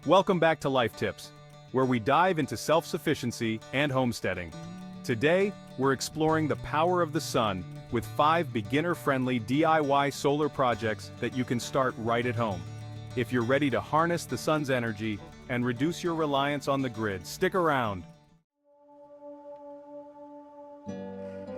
Welcome back to Life Tips, where we dive into self-sufficiency and homesteading. Today, we're exploring the power of the sun with 5 beginner-friendly DIY solar projects that you can start right at home. If you're ready to harness the sun's energy and reduce your reliance on the grid, stick around.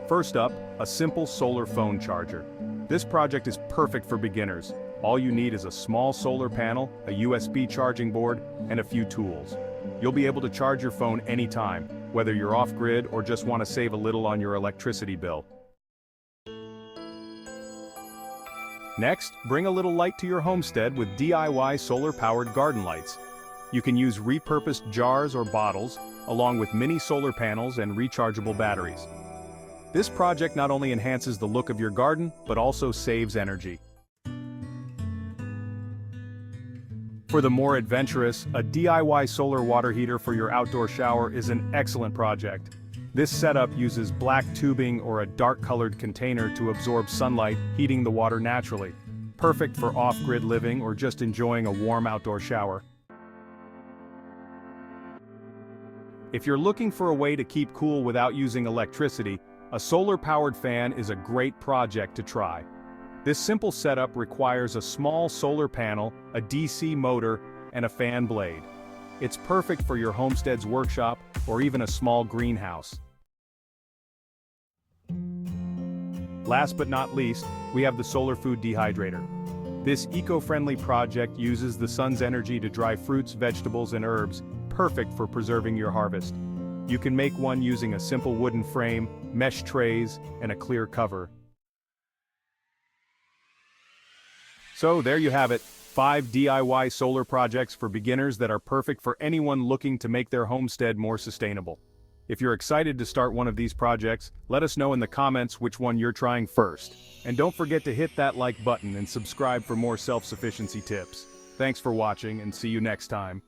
First up, a simple solar phone charger. This project is perfect for beginners. All you need is a small solar panel, a USB charging board, and a few tools. You'll be able to charge your phone anytime, whether you're off-grid or just want to save a little on your electricity bill. Next, bring a little light to your homestead with DIY solar-powered garden lights. You can use repurposed jars or bottles, along with mini solar panels and rechargeable batteries. This project not only enhances the look of your garden, but also saves energy. For the more adventurous, a DIY solar water heater for your outdoor shower is an excellent project. This setup uses black tubing or a dark-colored container to absorb sunlight, heating the water naturally. Perfect for off-grid living or just enjoying a warm outdoor shower. If you're looking for a way to keep cool without using electricity, a solar-powered fan is a great project to try. This simple setup requires a small solar panel, a DC motor, and a fan blade. It's perfect for your homestead's workshop or even a small greenhouse. Last but not least, we have the solar food dehydrator. This eco-friendly project uses the sun's energy to dry fruits, vegetables, and herbs, perfect for preserving your harvest. You can make one using a simple wooden frame, mesh trays, and a clear cover. So there you have it, 5 DIY solar projects for beginners that are perfect for anyone looking to make their homestead more sustainable. If you're excited to start one of these projects, let us know in the comments which one you're trying first. And don't forget to hit that like button and subscribe for more self-sufficiency tips. Thanks for watching and see you next time.